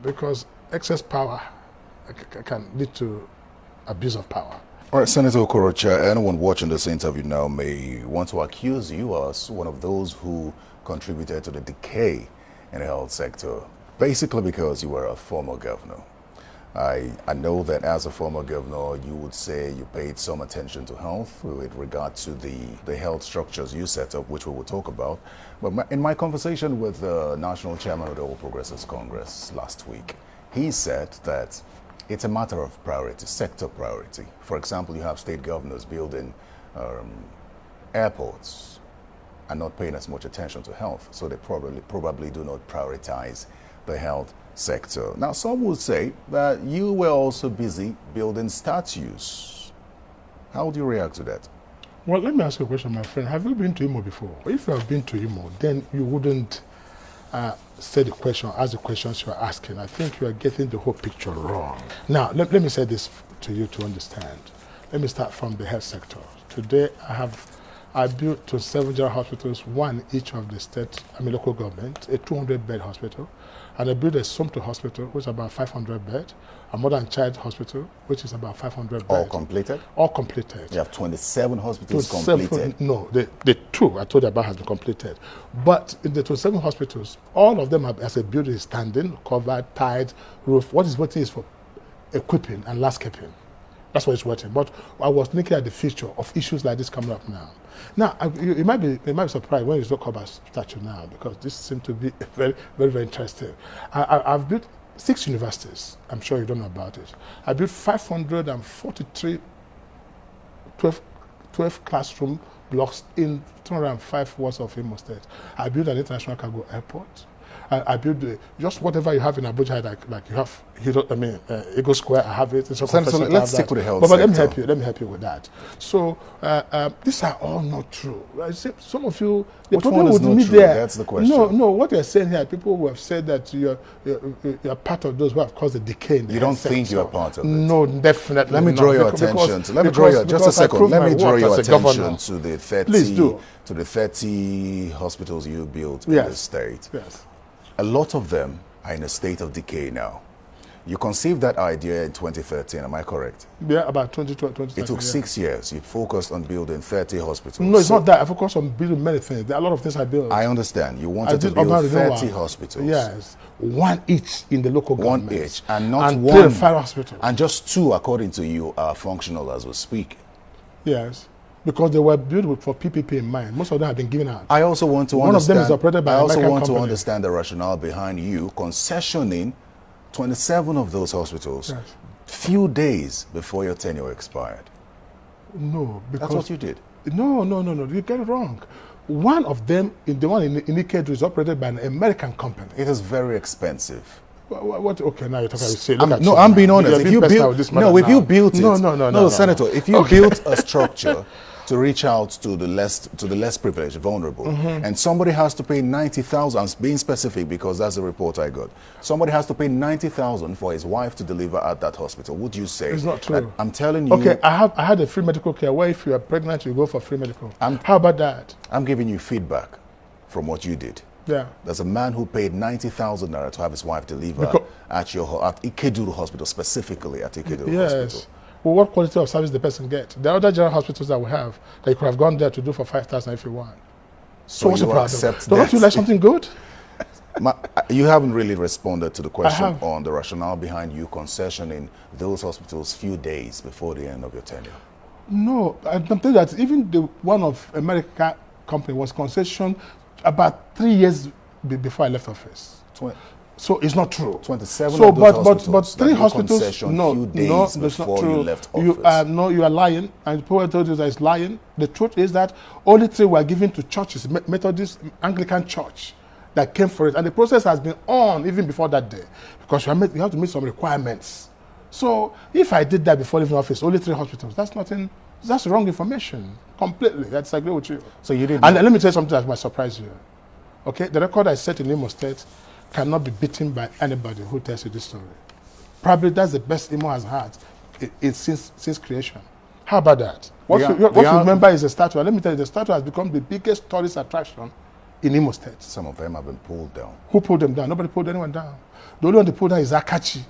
because excess power can lead to abuse of power. All right, Senator Okorocha, anyone watching this interview now may want to accuse you as one of those who contributed to the decay in the health sector, basically because you were a former governor. I know that as a former governor, you would say you paid some attention to health with regard to the health structures you set up, which we will talk about. But in my conversation with the National Chairman of the All Progressives Congress last week, he said that it's a matter of priority, sector priority. For example, you have state governors building airports and not paying as much attention to health, so they probably do not prioritize the health sector. Now, some would say that you were also busy building statues. How would you react to that? Well, let me ask you a question, my friend. Have you been to Imo before? If you have been to Imo, then you wouldn't say the question, ask the questions you are asking. I think you are getting the whole picture wrong. Now, let me say this to you to understand. Let me start from the health sector. Today, I built 27 general hospitals, one each of the local government, a 200-bed hospital, and I built a Sumter hospital, which is about 500 beds, a modern child hospital, which is about 500 beds. All completed? All completed. You have 27 hospitals completed? No, the two I told you about has been completed. But in the 27 hospitals, all of them as a building is standing, covered, tiled, roof. What is waiting is for equipping and landscaping. That's what it's waiting. But I was looking at the future of issues like this coming up now. Now, you might be surprised when you talk about statue now, because this seems to be very, very, very interesting. I've built 6 universities. I'm sure you don't know about it. I built 543 12 classroom blocks in 205 wards of Imo State. I built an international cargo airport. I built just whatever you have in Abuja, like you have Eagle Square. I have it. So let's stick with the health sector. But let me help you with that. So these are all not true. I say some of you, the Which problem one is with not me true? there. That's the question. No. What they're saying here, people who have said that you're part of those who have caused the decay in the You don't sector. think you're part of it? No, definitely. Let me draw your attention. Let me draw your attention to the 30. Please do. To the 30 hospitals you built in the state. Yes. A lot of them are in a state of decay now. You conceived that idea in 2013, am I correct? Yeah, about 2013. It took 6 years. You focused on building 30 hospitals. No, it's not that. I focused on building many things. There are a lot of things I built. I understand. You wanted to build 30 hospitals. Yes. One each in the local government. One each. And not and one. 5 hospitals. And just 2, according to you, are functional as we speak. Yes. Because they were built for PPP in mind. Most of them have been given out. I also want to One understand. of them is operated by I also American want company. to understand the rationale behind you concessioning 27 of those hospitals few days before your tenure expired. No, because that's what you did. No. You get it wrong. One of them, the one in Ikedu, is operated by an American company. It is very expensive. What? Okay, now you're talking. I'm being honest. If you built, Senator, if you built a structure to reach out to the less privileged, vulnerable, and somebody has to pay 90,000. I'm being specific because that's the report I got. Somebody has to pay 90,000 for his wife to deliver at that hospital. Would you say? It's not true. I'm telling you. Okay, I had a free medical care where if you are pregnant, you go for free medical. How about that? I'm giving you feedback from what you did. Yeah. There's a man who paid 90,000 naira to have his wife deliver at Ikedu Hospital, specifically at Ikedu Hospital. Well, what quality of service the person get? There are other general hospitals that we have that you could have gone there to do for 5,000 if you want. So what's the problem? Don't you like something good? You haven't really responded to the question on the rationale behind you concessioning those hospitals few days before the end of your tenure. No, I'm telling you that even the one of American company was concession about 3 years before I left office. So it's not true. 27 so, of those but 3 hospitals. No, that's not true. You left office. You are lying, and people told you that it's lying. The truth is that only 3 were given to churches, Methodist, Anglican Church, that came for it, and the process has been on even before that day, because you have to meet some requirements. So if I did that before leaving office, only 3 hospitals. That's nothing. That's wrong information completely. I disagree with you. So you didn't. And let me tell you something that might surprise you. Okay, the record I set in Imo State cannot be beaten by anybody who tells you this story. Probably that's the best Imo has had since creation. How about that? What you remember is a statue. Let me tell you, the statue has become the biggest tourist attraction in Imo State. Some of them have been pulled down. Who pulled them down? Nobody pulled anyone down. The only one they pulled down is Akachi,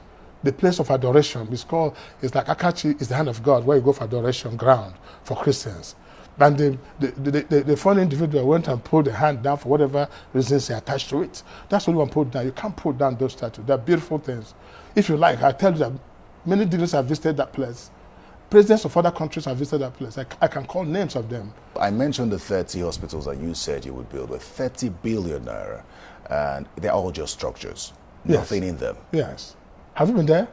the place of adoration. It's like Akachi is the hand of God, where you go for adoration ground for Christians. And the foreign individual went and pulled the hand down for whatever reasons he attached to it. That's the only one pulled down. You can't pull down those statues. They're beautiful things. If you like, I tell you that many dignitaries have visited that place. Presidents of other countries have visited that place. I can call names of them. I mentioned the 30 hospitals that you said you would build with 30 billion naira, and they're all just structures. Yes. Nothing in them. Yes. Have you been there?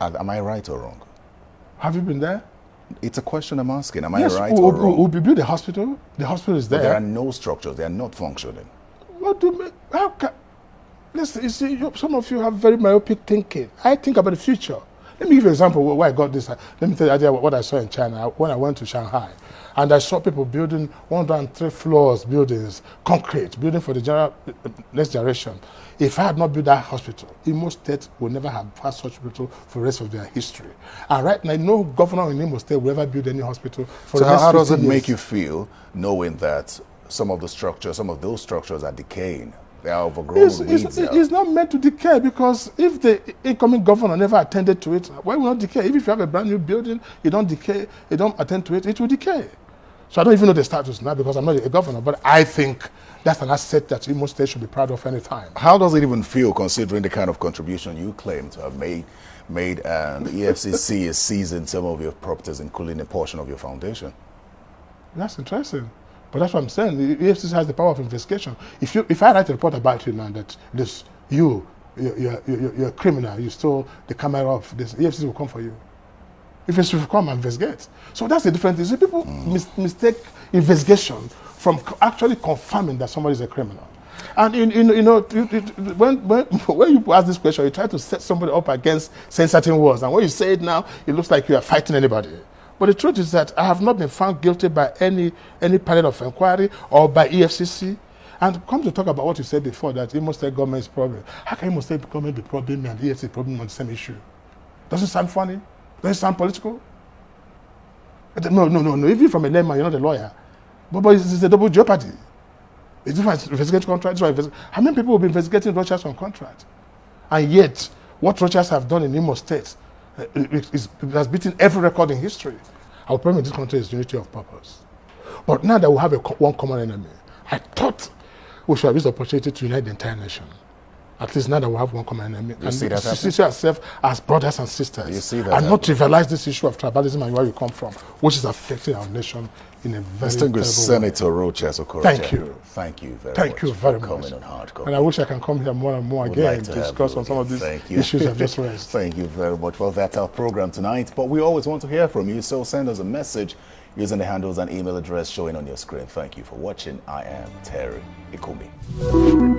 Am I right or wrong? Have you been there? It's a question I'm asking. Am Yes. I right or wrong? We'll build a hospital. The hospital is there. But there are no structures. They are not functioning. What do you mean? How can... Listen, you see, some of you have very myopic thinking. I think about the future. Let me give you an example where I got this. Let me tell you the idea what I saw in China when I went to Shanghai. And I saw people building 103 floors buildings, concrete, building for the next generation. If I had not built that hospital, Imo State would never have had such hospital for the rest of their history. And right now, no governor in Imo State will ever build any hospital for So the next how does it 50 years. make you feel knowing that some of those structures are decaying? They are overgrown with weeds now. It's not meant to decay, because if the incoming governor never attended to it, why will it not decay? If you have a brand new building, you don't decay, you don't attend to it, it will decay. So I don't even know the status now, because I'm not a governor, but I think that's an asset that Imo State should be proud of any time. How does it even feel, considering the kind of contribution you claim to have made, and the EFCC is seizing some of your properties, including a portion of your foundation? That's interesting. But that's what I'm saying. The EFCC has the power of investigation. If I write a report about you now that you're a criminal, you stole the camera of this, EFCC will come for you. EFCC will come and investigate. So that's the difference. You see, people mistake investigation from actually confirming that somebody is a criminal. And when you ask this question, you try to set somebody up against saying certain words. And when you say it now, it looks like you are fighting anybody. But the truth is that I have not been found guilty by any panel of inquiry or by EFCC. And come to talk about what you said before, that Imo State government is problem. How can Imo State government be problem and EFCC problem on the same issue? Doesn't it sound funny? Doesn't it sound political? No. Even from a layman, you're not a lawyer. But it's a double jeopardy. It's different investigating contracts. How many people will be investigating Rochas on contract? And yet, what Rochas have done in Imo State, it has beaten every record in history. Our problem in this country is unity of purpose. But now that we have one common enemy, I thought we should have this opportunity to unite the entire nation. At least now that we have one common enemy, and see ourselves as brothers and sisters, you see that and not trivialize this issue of tribalism and where you come from, which is affecting our nation in a very distinguished Senator Rochas Okorocha. Thank you. Thank you very much. Thank you very for much. coming on Hardcore. And I wish I can come here more and more again to discuss on some of these issues I've just raised. Thank you very much. Well, that's our program tonight. But we always want to hear from you, so send us a message using the handles and email address showing on your screen. Thank you for watching. I am Terry Ikumi.